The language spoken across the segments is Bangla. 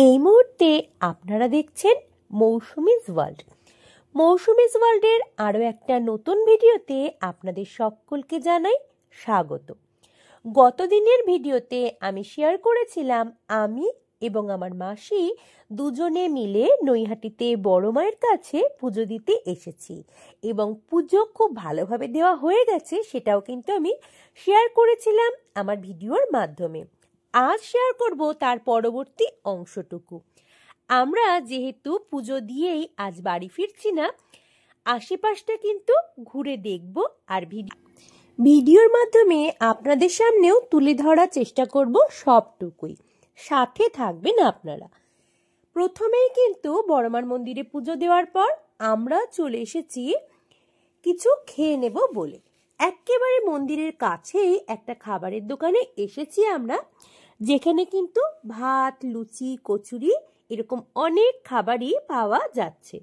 এই মুহূর্তে আপনারা দেখছেন মৌসুমীজ ওয়ার্ল্ড। মৌসুমীজ ওয়ার্ল্ডের আরও একটা নতুন ভিডিওতে আপনাদের সকলকে জানাই স্বাগত। গতদিনের ভিডিওতে আমি শেয়ার করেছিলাম আমি এবং আমার মাসি দুজনে মিলে নৈহাটিতে বড় মায়ের কাছে পুজো দিতে এসেছি এবং পুজো খুব ভালোভাবে দেওয়া হয়ে গেছে, সেটাও কিন্তু আমি শেয়ার করেছিলাম আমার ভিডিওর মাধ্যমে। আজ শেয়ার করব তার পরবর্তী অংশটুকু। আমরা যেহেতু পুজো দিয়েই আজ বাড়ি ফিরছি না, আশেপাশটা কিন্তু ঘুরে দেখব আর ভিডিওর মাধ্যমে আপনাদের সামনেও তুলে ধরার চেষ্টা করব সবটুকুই। সাথে থাকবেন আপনারা। প্রথমেই কিন্তু বড়মার মন্দিরে পুজো দেওয়ার পর আমরা চলে এসেছি কিছু খেয়ে নেব বলে। একেবারে মন্দিরের কাছেই একটা খাবারের দোকানে এসেছি আমরা, যেখানে কিন্তু ভাত, লুচি, কচুরি এরকম অনেক খাবারই পাওয়া যাচ্ছে।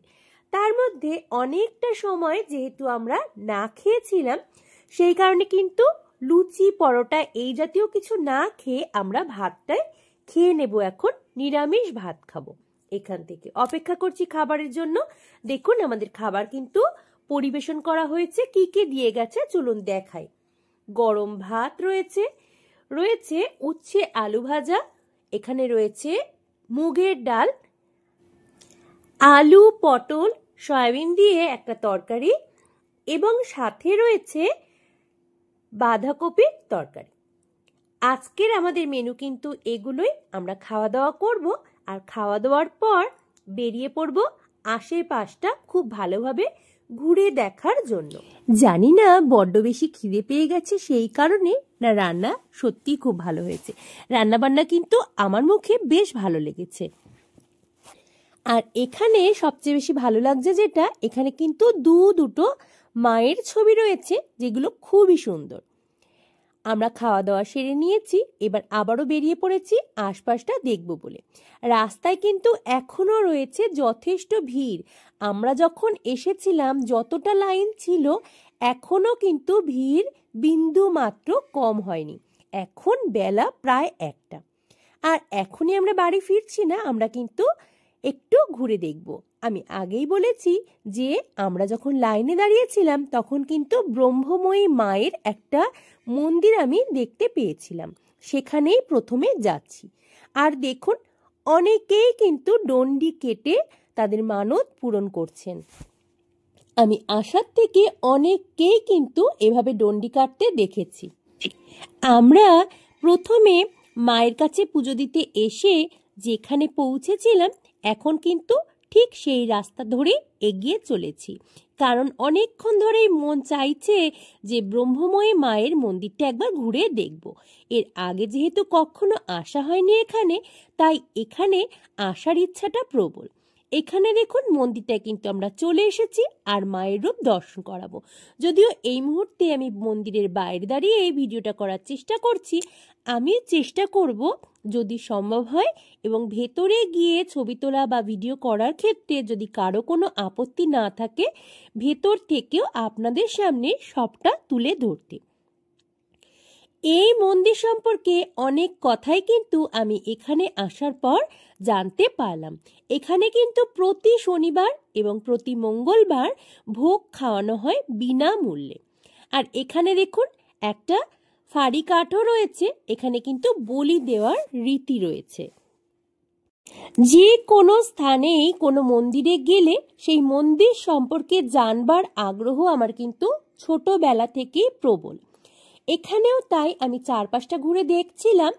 তার মধ্যে অনেকটা সময় যেহেতু আমরা না খেয়েছিলাম, সেই কারণে কিন্তু লুচি, পরোটা এই জাতীয় কিছু না খেয়ে আমরা ভাতটাই খেয়ে নেব। এখন নিরামিষ ভাত খাবো। এখান থেকে অপেক্ষা করছি খাবারের জন্য। দেখুন আমাদের খাবার কিন্তু পরিবেশন করা হয়েছে। কি কি দিয়ে গেছে চলুন দেখাই। গরম ভাত রয়েছে, রয়েছে উচ্ছে আলু ভাজা, এখানে রয়েছে মুগের ডাল, আলু পটল সয়াবিন দিয়ে একটা তরকারি এবং সাথে রয়েছে বাঁধাকপির তরকারি। আজকের আমাদের মেনু কিন্তু এগুলোই। আমরা খাওয়া দাওয়া করব আর খাওয়া দাওয়ার পর বেরিয়ে পড়ব আশেপাশটা খুব ভালোভাবে ঘুরে দেখার জন্য। জানি না বড্ড বেশি খিদে পেয়ে গেছে সেই কারণে, না রান্না সত্যি খুব ভালো হয়েছে। রান্না বান্না কিন্তু আমার মুখে বেশ ভালো লেগেছে। আর এখানে সবচেয়ে বেশি ভালো লাগছে যেটা, এখানে কিন্তু দুটো মায়ের ছবি রয়েছে যেগুলো খুবই সুন্দর। আমরা খাওয়া দাওয়া সেরে নিয়েছি, এবার আবারও বেরিয়ে পড়েছি আশপাশটা দেখব বলে। রাস্তায় কিন্তু এখনো রয়েছে যথেষ্ট ভিড়। আমরা যখন এসেছিলাম যতটা লাইন ছিল, এখনো কিন্তু ভিড় বিন্দু মাত্র কম হয়নি। এখন বেলা প্রায় 1টা, আর এখনই আমরা বাড়ি ফিরছি না, আমরা কিন্তু একটু ঘুরে দেখব। আমি আগেই বলেছি যে আমরা যখন লাইনে দাঁড়িয়েছিলাম তখন কিন্তু ব্রহ্মময়ী মায়ের একটা মন্দির আমি দেখতে পেয়েছিলাম, সেখানেই প্রথমে যাচ্ছি। আর দেখুন অনেকেই কিন্তু ডন্ডি কেটে তাদের মানত পূরণ করছেন। আমি আসার থেকে অনেককেই কিন্তু এভাবে ডন্ডি কাটতে দেখেছি। আমরা প্রথমে মায়ের কাছে পুজো দিতে এসে যেখানে পৌঁছেছিলাম, এখন কিন্তু ঠিক সেই রাস্তা ধরে এগিয়ে চলেছি, কারণ অনেকক্ষণ ধরেই মন চাইছে যে ব্রহ্মময়ী মায়ের মন্দিরটা একবার ঘুরে দেখব। এর আগে যেহেতু কখনো আসা হয়নি এখানে, তাই এখানে আসার ইচ্ছাটা প্রবল। এখানে দেখুন মন্দিরটা কিন্তু আমরা চলে এসেছি আর মায়ের রূপ দর্শন করাবো। যদিও এই মুহূর্তে আমি মন্দিরের বাইরে দাঁড়িয়ে এই ভিডিওটা করার চেষ্টা করছি, আমি চেষ্টা করব যদি সম্ভব হয় এবং ভেতরে গিয়ে ছবি তোলা বা ভিডিও করার ক্ষেত্রে যদি কারো কোনো আপত্তি না থাকে, ভেতর থেকেও আপনাদের সামনে সবটা তুলে ধরতে। এই মন্দির সম্পর্কে অনেক কথাই কিন্তু আমি এখানে আসার পর জানতে পারলাম। এখানে কিন্তু প্রতি শনিবার এবং প্রতি মঙ্গলবার ভোগ খাওয়ানো হয় বিনামূল্যে। আর এখানে দেখুন একটা ফাঁড়ি কাঠও রয়েছে, এখানে কিন্তু বলি দেওয়ার রীতি রয়েছে। যে কোনো স্থানেই কোনো মন্দিরে গেলে সেই মন্দির সম্পর্কে জানবার আগ্রহ আমার কিন্তু ছোটবেলা থেকেই প্রবল। এখানেও তাই আমি চারপাশটা ঘুরে দেখছিলাম,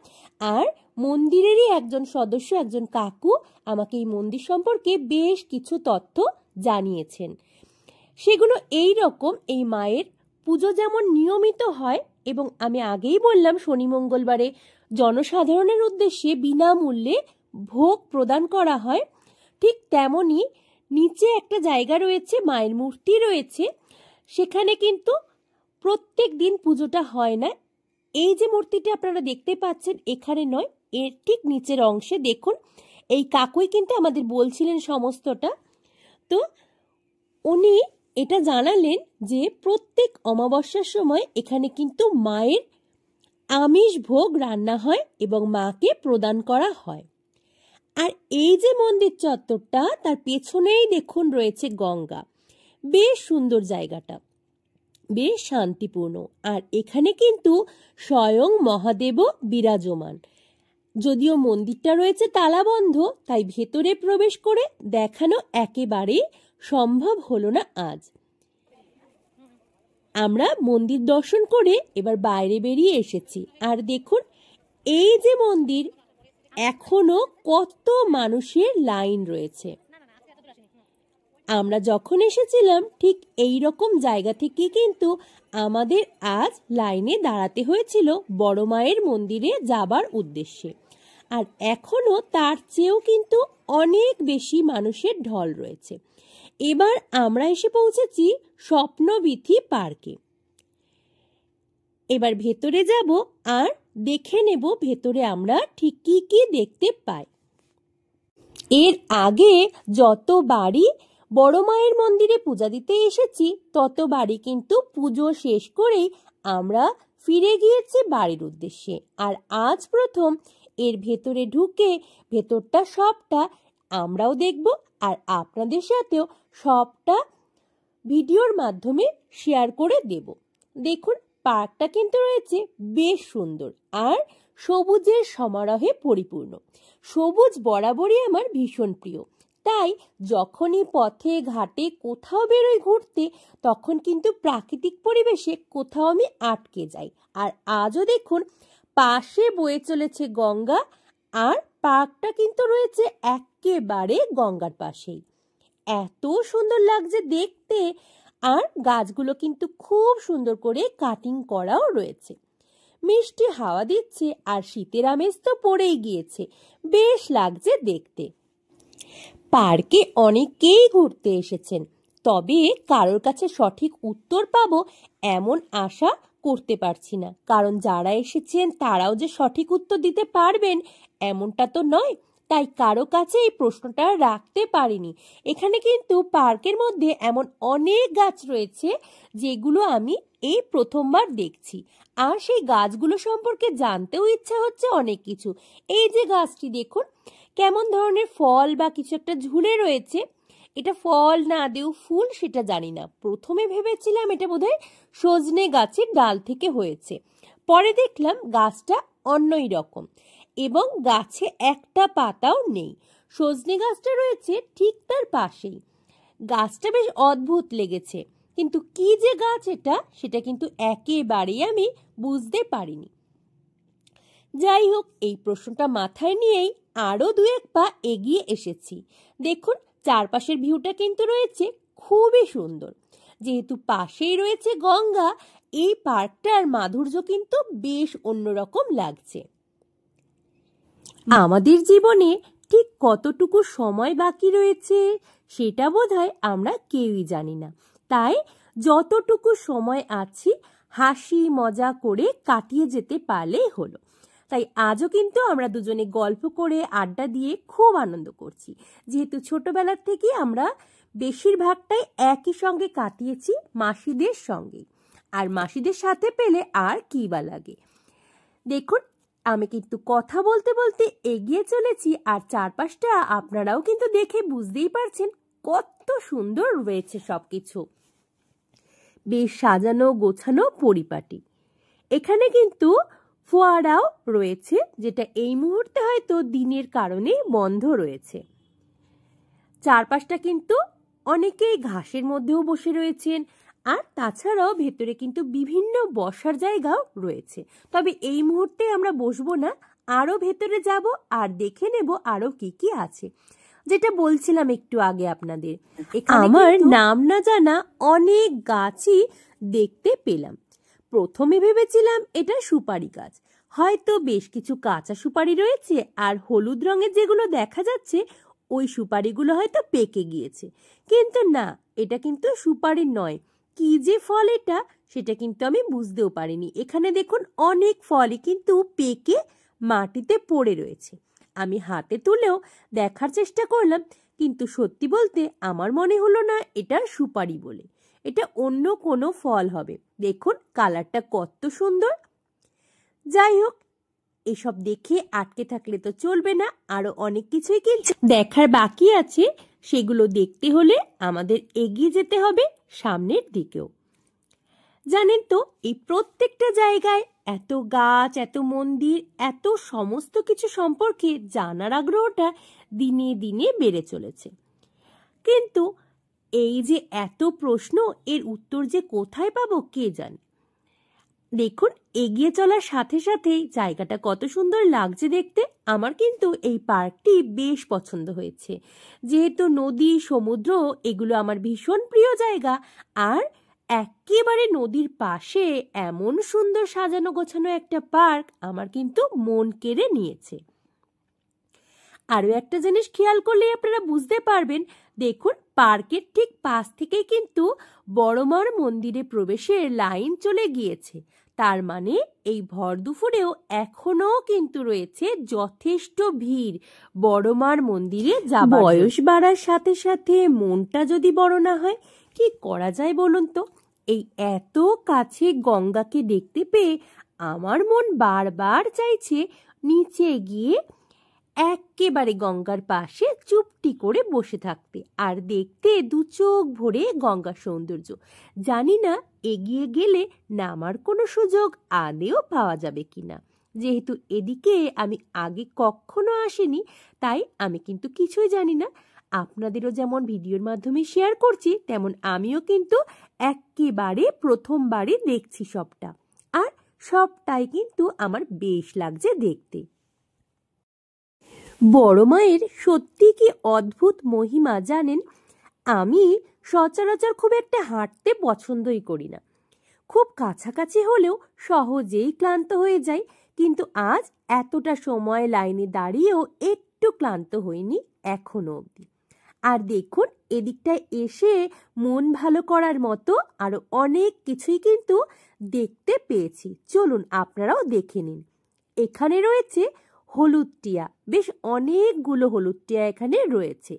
আর মন্দিরেরই একজন সদস্য, একজন কাকু আমাকে এই মন্দির সম্পর্কে বেশ কিছু তথ্য জানিয়েছেন। সেগুলো এই রকম, এই মায়ের পুজো যেমন নিয়মিত হয় এবং আমি আগেই বললাম শনি মঙ্গলবারে জনসাধারণের উদ্দেশ্যে বিনামূল্যে ভোগ প্রদান করা হয়, ঠিক তেমনি নিচে একটা জায়গা রয়েছে, মায়ের মূর্তি রয়েছে, সেখানে কিন্তু প্রত্যেক দিন পুজোটা হয় না। এই যে মূর্তিটা আপনারা দেখতে পাচ্ছেন এখানে নয়, এর ঠিক নিচের অংশে দেখুন, এই কাকুই কিন্তু আমাদের বলছিলেন সমস্তটা। তো উনি এটা জানালেন যে প্রত্যেক অমাবস্যার সময় এখানে কিন্তু মায়ের আমিষ ভোগ রান্না হয় এবং মাকে প্রদান করা হয়। আর এই যে মন্দির চত্বরটা, তার পেছনেই দেখুন রয়েছে গঙ্গা। বেশ সুন্দর জায়গাটা, বেশ শান্তিপূর্ণ। আর এখানে কিন্তু স্বয়ং মহাদেবও বিরাজমান। যদিও মন্দিরটা রয়েছে তালাবন্ধ, তাই ভেতরে প্রবেশ করে দেখানো একেবারেই সম্ভব হলো না আজ। আমরা মন্দির দর্শন করে এবার বাইরে বেরিয়ে এসেছি। আর দেখুন এই যে মন্দির, এখনো কত মানুষের লাইন রয়েছে। আমরা যখন এসেছিলাম ঠিক এই রকম জায়গা থেকে কিন্তু আমাদের আজ লাইনে দাঁড়াতে হয়েছিল বড় মায়ের মন্দিরে যাবার উদ্দেশ্যে। আর এখনো তার চেয়েও কিন্তু অনেক বেশি মানুষের ঢল রয়েছে। এবার আমরা এসে পৌঁছেছি স্বপ্নবীথি পার্কে। এবার ভেতরে যাব আর দেখে নেব ভেতরে আমরা ঠিক কি কি দেখতে পাই। এর আগে যতবারই বড় মায়ের মন্দিরে পূজা দিতে এসেছি ততবারই কিন্তু পুজো শেষ করেই আমরা ফিরে গিয়েছি বাড়ির উদ্দেশ্যে। আর আজ প্রথম এর ভেতরে ঢুকে ভেতরটা সবটা আমরাও দেখব আর আপনাদের সাথেও সবটা ভিডিওর মাধ্যমে শেয়ার করে দেব। দেখুন পার্কটা কিন্তু রয়েছে বেশ সুন্দর আর সবুজের সমারোহে পরিপূর্ণ। সবুজ বরাবরই আমার ভীষণ প্রিয়, তাই যখনই পথে ঘাটে কোথাও বেরোই ঘুরতে তখন কিন্তু প্রাকৃতিক পরিবেশে কোথাও আমি আটকে যাই। আর আজও দেখুন পাশে বয়ে চলেছে গঙ্গা আর পার্কটা কিন্তু রয়েছে একেবারে গঙ্গার পাশেই। এত সুন্দর লাগছে দেখতে। আর গাছগুলো কিন্তু খুব সুন্দর করে কাটিং করাও রয়েছে। মিষ্টি হাওয়া দিচ্ছে আর শীতের আমেজ তো পড়েই গিয়েছে, বেশ লাগছে দেখতে। পার্কে অনেকেই ঘুরতে এসেছেন, তবে কারোর কাছে সঠিক উত্তর পাবো এমন আশা করতে পারছি না, কারণ যারা এসেছেন তারাও যে সঠিক উত্তর দিতে পারবেন এমনটা তো নয়, তাই কারো কাছে এই প্রশ্নটা রাখতে পারিনি। এখানে কিন্তু পার্কের মধ্যে এমন অনেক গাছ রয়েছে যেগুলো আমি এই প্রথমবার দেখছি, আর সেই গাছগুলো সম্পর্কে জানতেও ইচ্ছা হচ্ছে অনেক কিছু। এই যে গাছটি দেখুন কেমন ধরনের ফল বা কিছু একটা ঝুলে রয়েছে, এটা ফল না আদেও ফুল সেটা জানি না। প্রথমে ভেবেছিলাম এটা বোধহয় সজনে গাছের ডাল থেকে হয়েছে, পরে দেখলাম গাছটা অন্যই রকম এবং গাছে একটা পাতাও নেই। সজনে গাছটা রয়েছে ঠিক তার পাশেই। গাছটা বেশ অদ্ভুত লেগেছে, কিন্তু কি যে গাছ এটা সেটা কিন্তু একেবারেই আমি বুঝতে পারিনি। যাই হোক, এই প্রশ্নটা মাথায় নিয়েই আরো দু এক পা এগিয়ে এসেছি। দেখুন চারপাশের ভিউটা কিন্তু রয়েছে খুবই সুন্দর। যেহেতু পাশেই রয়েছে গঙ্গা, এই পার্কটার মাধুর্য কিন্তু বেশ অন্যরকম লাগছে। আমাদের জীবনে ঠিক কতটুকু সময় বাকি রয়েছে সেটা বোধহয় আমরা কেউই জানি না, তাই যতটুকু সময় আছি হাসি মজা করে কাটিয়ে যেতে পারলেই হলো। তাই আজও কিন্তু আমরা দুজনে গল্প করে আড্ডা দিয়ে খুব আনন্দ করছি, যেহেতু ছোটবেলার থেকে আমরা বেশিরভাগটাই একই সঙ্গে কাটিয়েছি মাসিদের সঙ্গে, আর মাসিদের সাথে পেলে আর কি বা লাগে। দেখুন আমি কিন্তু কথা বলতে বলতে এগিয়ে চলেছি, আর চারপাশটা আপনারাও কিন্তু দেখে বুঝতেই পারছেন কত সুন্দর রয়েছে সবকিছু, বেশ সাজানো গোছানো পরিপাটি। এখানে কিন্তু ফোয়ারাও রয়েছে, যেটা এই মুহূর্তে হয়তো দিনের কারণে বন্ধ রয়েছে। চারপাশটা কিন্তু অনেকেই ঘাসের মধ্যেও বসে রয়েছেন, আর তাছাড়াও ভেতরে কিন্তু বিভিন্ন বসার জায়গাও রয়েছে। তবে এই মুহূর্তে আমরা বসবো না, আরো ভেতরে যাব আর দেখে নেব আরো কি কি আছে। যেটা বলছিলাম একটু আগে আপনাদের, আমার নাম না জানা অনেক গাছই দেখতে পেলাম। প্রথমে ভেবেছিলাম এটা সুপারি গাছ, হয়তো বেশ কিছু কাঁচা সুপারি রয়েছে, আর হলুদ রঙের যেগুলো দেখা যাচ্ছে ওই সুপারিগুলো হয়তো পেকে গিয়েছে, কিন্তু না, এটা কিন্তু সুপারি নয়। কি যে ফল এটা সেটা কিন্তু আমি বুঝতেও পারিনি। এখানে দেখুন অনেক ফলই কিন্তু পেকে মাটিতে পড়ে রয়েছে। আমি হাতে তুলেও দেখার চেষ্টা করলাম, কিন্তু সত্যি বলতে আমার মনে হলো না এটা সুপারি বলে, এটা অন্য কোনো ফল হবে। দেখুন কালারটা কত সুন্দর। যাই হোক, এসব দেখে আটকে থাকলে তো চলবে না, আরো অনেক কিছুই কিন্তু দেখার বাকি আছে। সেগুলো দেখতে হলে আমাদের এগিয়ে যেতে হবে সামনের দিকেও। জানেন তো, এই প্রত্যেকটা জায়গায় এত গাছ, এত মন্দির, এত সমস্ত কিছু সম্পর্কে জানার আগ্রহটা দিনে দিনে বেড়ে চলেছে। কিন্তু এই যে এত প্রশ্ন, এর উত্তর যে কোথায় পাবো কে জানে। দেখুন, এগিয়ে চলার সাথে সাথেই জায়গাটা কত সুন্দর লাগছে দেখতে। আমার কিন্তু এই পার্কটি বেশ পছন্দ হয়েছে, যেহেতু নদী, সমুদ্র এগুলো আমার ভীষণ প্রিয় জায়গা। আর একেবারে নদীর পাশে এমন সুন্দর সাজানো গোছানো একটা পার্ক আমার কিন্তু মন কেড়ে নিয়েছে। আরও একটা জিনিস খেয়াল করলে আপনারা বুঝতে পারবেন। দেখুন, পার্কের ঠিক পাশ থেকেই কিন্তু বড়মার মন্দিরে প্রবেশের লাইন চলে গিয়েছে। তার মানে এই ভর দুপুরেও এখনো কিন্তু রয়েছে যথেষ্ট ভিড় বড়মার মন্দিরে যাবার। বয়স বাড়ার সাথে সাথে মনটা যদি বড় না হয়, কি করা যায় বলুন তো? এই এত কাছে গঙ্গাকে দেখতে পেয়ে আমার মন বারবার চাইছে নিচে গিয়ে একেবারে গঙ্গার পাশে চুপটি করে বসে থাকতে আর দেখতে দু চোখ ভরে গঙ্গার সৌন্দর্য। জানি না এগিয়ে গেলে নামার কোনো সুযোগ আদেও পাওয়া যাবে কিনা। যেহেতু এদিকে আমি আগে কখনো আসিনি, তাই আমি কিন্তু কিছুই জানি না। আপনাদেরও যেমন ভিডিওর মাধ্যমে শেয়ার করছি, তেমন আমিও কিন্তু একেবারে প্রথমবারই দেখছি সবটা। আর সবটাই কিন্তু আমার বেশ লাগছে দেখতে। বড় মায়ের সত্যি কি অদ্ভুত মহিমা জানেন। আমি সচরাচর খুব একটা হাঁটতে পছন্দই করি না। খুব কাছাকাছি হলেও সহজেই ক্লান্ত হয়ে যাই, কিন্তু আজ এতটা সময় লাইনে দাঁড়িয়েও একটু ক্লান্ত হইনি এখনো অবধি। আর দেখুন, এদিকটায় এসে মন ভালো করার মতো আরো অনেক কিছুই কিন্তু দেখতে পেয়েছি। চলুন আপনারাও দেখে নিন। এখানে রয়েছে হলুদ টিয়া, বেশ অনেকগুলো হলুদ টিয়া এখানে রয়েছে।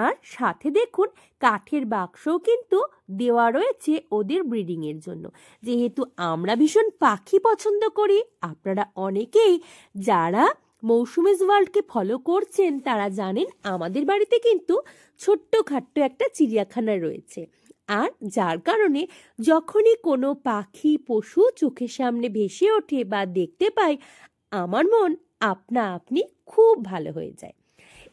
আর সাথে দেখুন, কাঠের বাক্সও কিন্তু দেওয়া রয়েছে ওদের ব্রিডিং এর জন্য। যেহেতু আমরা ভীষণ পাখি পছন্দ করি, আপনারা অনেকেই যারা মৌসুমিজ ওয়ার্ল্ডকে ফলো করছেন তারা জানেন আমাদের বাড়িতে কিন্তু ছোট্টখাট্ট একটা চিড়িয়াখানা রয়েছে। আর যার কারণে যখনই কোনো পাখি, পশু চোখের সামনে ভেসে ওঠে বা দেখতে পাই, আমার মন আপনা আপনি খুব ভালো হয়ে যায়।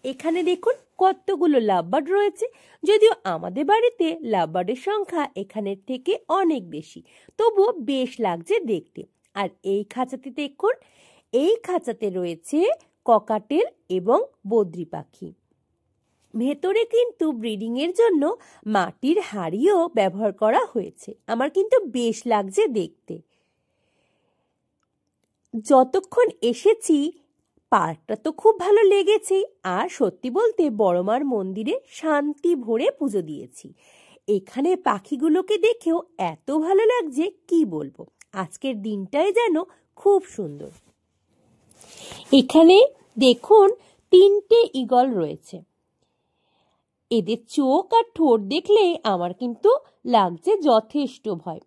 এখানে দেখুন কতগুলো লাভবার্ড রয়েছে। যদিও আমাদের বাড়িতে লাভবার্ডের সংখ্যা এখানের থেকে অনেক বেশি, তবুও বেশ লাগছে দেখতে। আর এই খাঁচাতে দেখুন, এই খাঁচাতে রয়েছে ককাটেল এবং বদ্রি পাখি। ভেতরে কিন্তু ব্রিডিং এর জন্য মাটির হাঁড়িও ব্যবহার করা হয়েছে। আমার কিন্তু বেশ লাগছে দেখতে। যতক্ষণ এসেছি পার্কটা তো খুব ভালো লেগেছে। আর সত্যি বলতে বড়মার মন্দিরে শান্তি ভরে পুজো দিয়েছি। এখানে পাখিগুলোকে দেখেও এত ভালো লাগছে কি বলবো। আজকের দিনটাই যেন খুব সুন্দর। এখানে দেখুন 3টে ঈগল রয়েছে। এদের চোখ আর ঠোঁট দেখলে আমার কিন্তু লাগছে যথেষ্ট ভয়।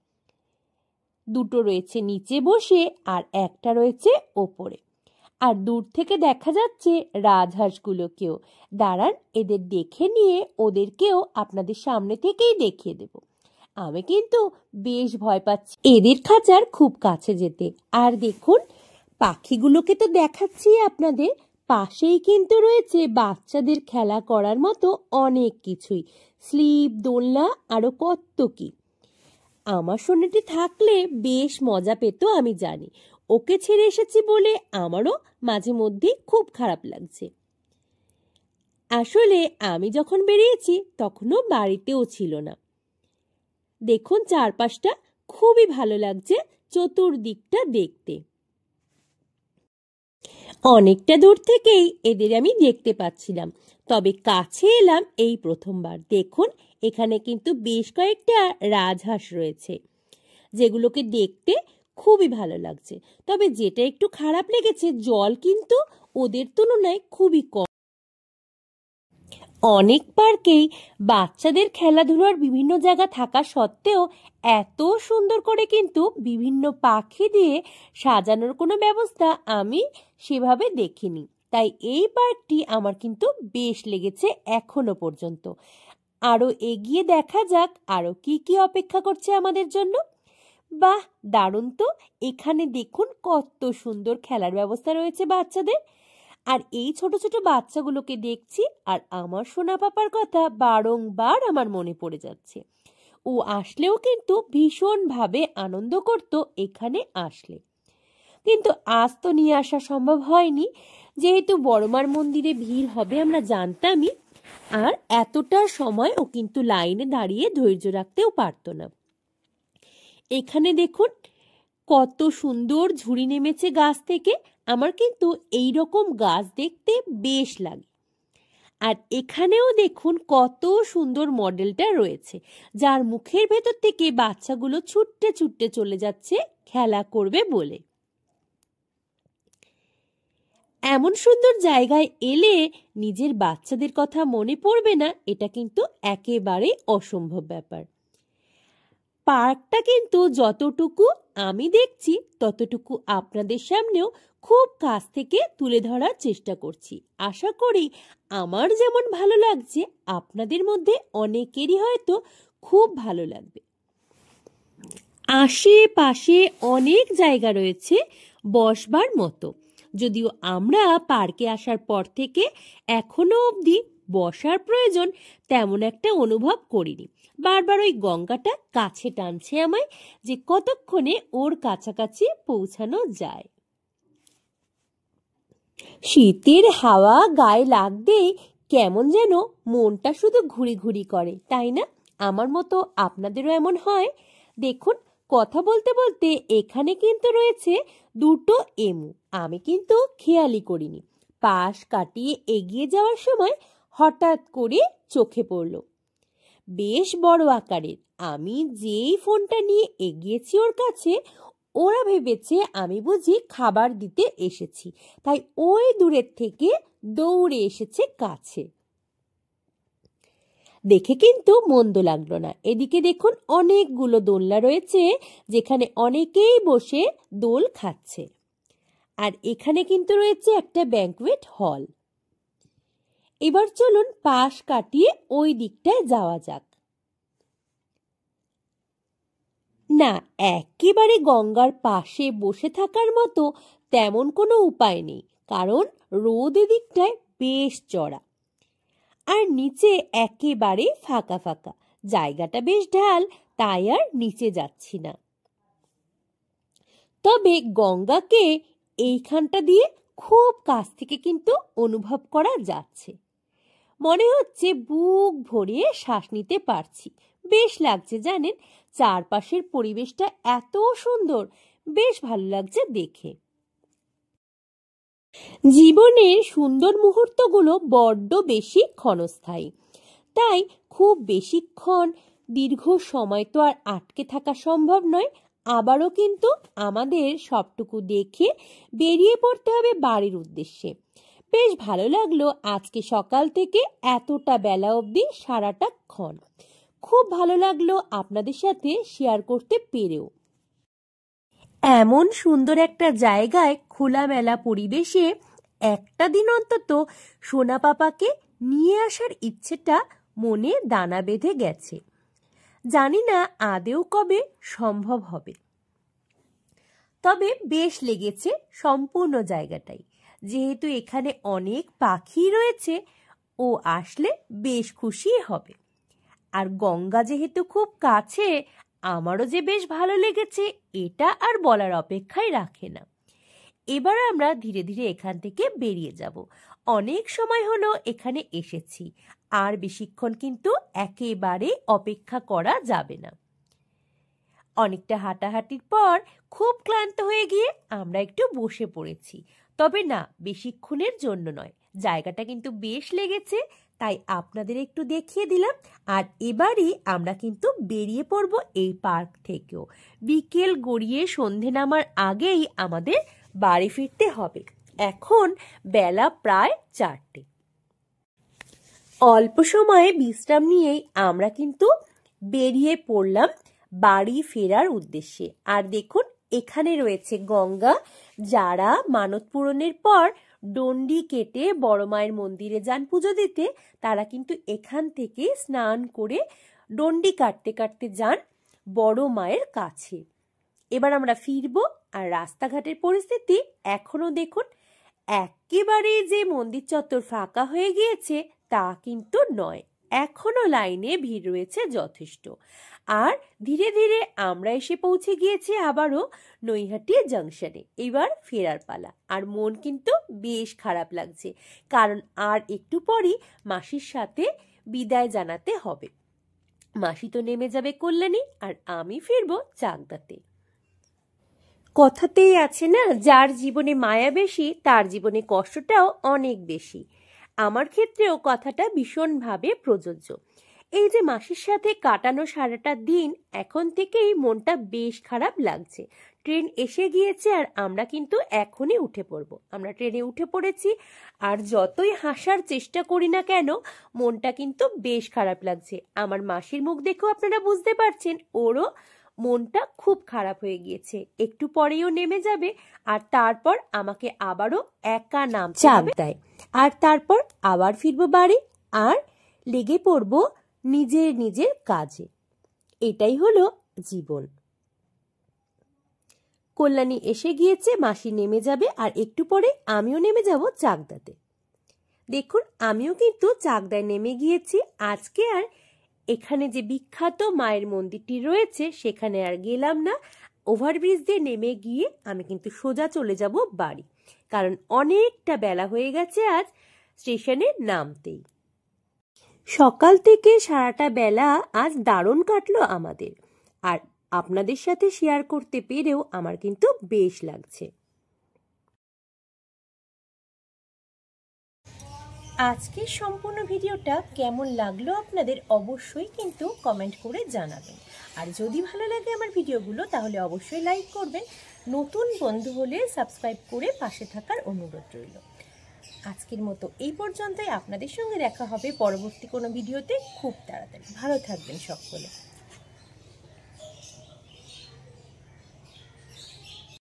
দুটো রয়েছে নিচে বসে আর একটা রয়েছে ওপরে। আর দূর থেকে দেখা যাচ্ছে রাজহাঁসগুলোকেও। দাঁড়ান, এদের দেখে নিয়ে ওদেরকেও আপনাদের সামনে থেকেই দেখিয়ে দেব। আমি কিন্তু বেশ ভয় পাচ্ছি এদের খাঁচার খুব কাছে যেতে। আর দেখুন, পাখিগুলোকে তো দেখাচ্ছি আপনাদের, পাশেই কিন্তু রয়েছে বাচ্চাদের খেলা করার মতো অনেক কিছুই, স্লিপ, দোলনা, আরো কত কি। আমার সোনাটি থাকলে বেশ মজা পেত আমি জানি। ওকে ছেড়ে এসেছি বলে আমারও মাঝে মধ্যে খুব খারাপ লাগছে। আসলে আমি যখন বেরিয়েছি তখনও বাড়িতেও ছিল না। দেখুন চারপাশটা খুবই ভালো লাগছে চতুর্দিকটা দেখতে। অনেকটা দূর থেকেই এদের আমি দেখতে পাচ্ছিলাম, তবে কাছে এলাম এই প্রথমবার। দেখুন, এখানে কিন্তু বেশ কয়েকটা রাজহাঁস রয়েছে, যেগুলোকে দেখতে খুবই ভালো লাগছে। তবে যেটা একটু খারাপ লেগেছে, জল কিন্তু ওদের তুলনায় খুবই কম। অনেক পার্কেই বাচ্চাদের খেলাধুলার বিভিন্ন জায়গা থাকা সত্ত্বেও এত সুন্দর করে কিন্তু বিভিন্ন পাখি দিয়ে সাজানোর কোনো ব্যবস্থা আমি সেভাবে দেখিনি। তাই এই পার্কটি আমার কিন্তু বেশ লেগেছে এখনো পর্যন্ত। আরো এগিয়ে দেখা যাক আরো কি কি অপেক্ষা করছে আমাদের জন্য। বাহ, দারুণ তো! এখানে দেখুন কত সুন্দর খেলার ব্যবস্থা রয়েছে বাচ্চাদের। আর এই ছোট ছোট বাচ্চাগুলোকে দেখছি আর আমার সোনা পাপার কথা বারংবার আমার মনে পড়ে যাচ্ছে। ও আসলেও কিন্তু ভীষণভাবে আনন্দ করত এখানে আসলে। কিন্তু আজ তো নিয়ে আসা সম্ভব হয়নি, যেহেতু বড়মার মন্দিরে ভিড় হবে আমরা জানতামই। আর এতটা সময় ও কিন্তু লাইনে দাঁড়িয়ে ধৈর্য রাখতেও পারতো না। এখানে দেখুন কত সুন্দর ঝুড়ি নেমেছে গাছ থেকে। আমার কিন্তু এই রকম গাছ দেখতে বেশ লাগে। আর এখানেও দেখুন কত সুন্দর মডেলটা রয়েছে, যার মুখের ভেতর থেকে বাচ্চাগুলো ছুটতে ছুটতে চলে যাচ্ছে খেলা করবে বলে। এমন সুন্দর জায়গায় এলে নিজের বাচ্চাদের কথা মনে পড়বে না, এটা কিন্তু একেবারে অসম্ভব ব্যাপার। পার্কটা কিন্তু যতটুকু আমি দেখছি ততটুকু আপনাদের সামনেও খুব কাছ থেকে তুলে ধরার চেষ্টা করছি। আশা করি আমার যেমন ভালো লাগছে আপনাদের মধ্যে অনেকেরই হয়তো খুব ভালো লাগবে। আশেপাশে অনেক জায়গা রয়েছে বসবার মতো, যদিও আমরা পার্কে আসার পর থেকে এখনো অবধি বসার প্রয়োজন তেমন একটা অনুভব করিনি। বারবার ওই গঙ্গাটা কাছে টানছে আমায় যে কতক্ষণে ওর কাছাকাছি পৌঁছানো যায়। শীতের হাওয়া গায়ে লাগতেই কেমন যেন মনটা শুধু ঘুরি ঘুরি করে, তাই না? আমার মতো আপনাদেরও এমন হয়? দেখুন, কথা বলতে বলতে এখানে কিন্তু রয়েছে দুটো এমু। আমি কিন্তু খেয়ালই করিনি। পাশ কাটিয়ে এগিয়ে যাওয়ার সময় হঠাৎ করে চোখে পড়ল। বেশ বড় আকারের। আমি যেই ফোনটা নিয়ে এগিয়েছি ওর কাছে, ওরা ভেবেছে আমি বুঝি খাবার দিতে এসেছি, তাই ওই দূরের থেকে দৌড়ে এসেছে কাছে। দেখে কিন্তু মন্দ লাগলো না। এদিকে দেখুন অনেকগুলো দোলনা রয়েছে, যেখানে অনেকেই বসে দোল খাচ্ছে। আর এখানে কিন্তু রয়েছে একটা ব্যাংকুয়েট হল। এবার চলুন পাশ কাটিয়ে ওই দিকটায় যাওয়া যাক। না, একেবারে গঙ্গার পাশে বসে থাকার মতো তেমন কোনো উপায় নেই, কারণ রোদ এদিকটায় বেশ চড়া আর নিচে একেবারে ফাঁকা ফাঁকা। জায়গাটা বেশ ঢাল, তাই আর নিচে যাচ্ছি না। তবে গঙ্গাকে এইখানটা দিয়ে খুব কাছ থেকে কিন্তু অনুভব করা যাচ্ছে। মনে হচ্ছে বুক ভরিয়ে শ্বাস নিতে পারছি। বেশ লাগছে জানেন, চারপাশের পরিবেশটা এত সুন্দর, বেশ ভালো লাগছে দেখে। জীবনের সুন্দর মুহূর্তগুলো বড্ড বেশি ক্ষণস্থায়ী, তাই খুব বেশিক্ষণ দীর্ঘ সময় তো আর আটকে থাকা সম্ভব নয়। আবারও কিন্তু আমাদের সবটুকু দেখে বেরিয়ে পড়তে হবে বাড়ির উদ্দেশ্যে। বেশ ভালো লাগলো আজকে সকাল থেকে এতটা বেলা অবধি সারাটা ক্ষণ। খুব ভালো লাগলো আপনাদের সাথে শেয়ার করতে পেরেও। এমন সুন্দর একটা জায়গায় খোলামেলা পরিবেশে একটা দিন অন্তত সোনা পাপাকে নিয়ে আসার ইচ্ছেটা মনে দানা বেঁধে গেছে। জানি না আদেও কবে সম্ভব হবে, তবে বেশ লেগেছে সম্পূর্ণ জায়গাটাই। যেহেতু এখানে অনেক পাখি রয়েছে, ও আসলে বেশ খুশি হবে। আর গঙ্গা যেহেতু খুব কাছে, আমারও যে বেশ ভালো লেগেছে এটা আর বলার অপেক্ষাই রাখে না। এবার আমরা ধীরে ধীরে এখান থেকে বেরিয়ে যাব। অনেক সময় হলো এখানে এসেছি, আর বেশিক্ষণ কিন্তু একেবারে অপেক্ষা করা যাবে না। অনেকটা হাঁটাহাঁটির পর খুব ক্লান্ত হয়ে গিয়ে আমরা একটু বসে পড়েছি। তবে না, বেশিক্ষণের জন্য নয়, জায়গাটা কিন্তু বেশ লেগেছে, তাই আপনাদের একটু দেখিয়ে দিলাম। আর এবারই আমরা কিন্তু বেরিয়ে পড়ব এই পার্ক থেকেও। বিকেল গড়িয়ে সন্ধে নামার আগেই আমাদের বাড়ি ফিরতে হবে। এখন বেলা প্রায় 4টে। অল্প সময়ে বিশ্রাম নিয়েই আমরা কিন্তু বেরিয়ে পড়লাম বাড়ি ফেরার উদ্দেশ্যে। আর দেখুন এখানে রয়েছে গঙ্গা, যারা মানত পূরণের পর ডন্ডি কেটে বড় মায়ের মন্দিরে যান পুজো দিতে, তারা কিন্তু এখান থেকে স্নান করে ডন্ডি কাটতে কাটতে যান বড় মায়ের কাছে। এবার আমরা ফিরবো। আর রাস্তাঘাটের পরিস্থিতি এখনো দেখুন, একেবারে যে মন্দির চত্বর ফাঁকা হয়ে গিয়েছে তা কিন্তু নয়, এখনো লাইনে ভিড় রয়েছে যথেষ্ট। আর ধীরে ধীরে আমরা এসে পৌঁছে গিয়েছি আবারও নৈহাটি জাংশনে। এবার ফেরার পালা। আর মন কিন্তু বেশ খারাপ লাগছে, কারণ আর একটু পরই মাসির সাথে বিদায় জানাতে হবে। মাসি তো নেমে যাবে কল্যাণী, আর আমি ফিরবো চাকদাতে। কথাতেই আছে না, যার জীবনে মায়া বেশি তার জীবনে কষ্টটাও অনেক বেশি। আমার ক্ষেত্রেও কথাটা ভীষণভাবে প্রযোজ্য। এই যে মাসির সাথে কাটানো সারাটা দিন, এখন থেকেই মনটা বেশ খারাপ লাগছে। ট্রেন এসে গিয়েছে আর আমরা কিন্তু এখনই উঠে পড়ব। আমরা ট্রেনে উঠে পড়েছি, আর যতই হাসার চেষ্টা করি না কেন মনটা কিন্তু বেশ খারাপ লাগছে। আমার মাসির মুখ দেখেও আপনারা বুঝতে পারছেন ওরও মনটা খুব খারাপ হয়ে গিয়েছে। একটু পরেও নেমে যাবে, আর তারপর আমাকে আবারও একা নামতে হবে চাকদায়। আর তারপর আবার ফিরবো বাড়ি আর লেগে পড়বো নিজের নিজের কাজে। এটাই হলো জীবন। কল্যাণী এসে গিয়েছে, মাসি নেমে যাবে, আর একটু পরে আমিও নেমে যাব চাকদাতে। দেখুন আমিও কিন্তু চাকদায় নেমে গিয়েছি। আজকে আর এখানে যে বিখ্যাত মায়ের মন্দিরটি রয়েছে সেখানে আর গেলাম না। ওভারব্রিজ দিয়ে নেমে গিয়ে আমি কিন্তু সোজা চলে যাব বাড়ি, কারণ অনেকটা বেলা হয়ে গেছে আজ স্টেশনে নামতেই। সকাল থেকে সারাটা বেলা আজ দারুণ কাটলো আমাদের, আর আপনাদের সাথে শেয়ার করতে পেরেও আমার কিন্তু বেশ লাগছে। আজকের সম্পূর্ণ ভিডিওটা কেমন লাগলো আপনাদের অবশ্যই কিন্তু কমেন্ট করে জানাবেন। আর যদি ভালো লাগে আমার ভিডিওগুলো তাহলে অবশ্যই লাইক করবেন। নতুন বন্ধু হলে সাবস্ক্রাইব করে পাশে থাকার অনুরোধ রইল। আজকের মতো এই পর্যন্তই। আপনাদের সঙ্গে দেখা হবে পরবর্তী কোনো ভিডিওতে খুব তাড়াতাড়ি। ভালো থাকবেন সকলে।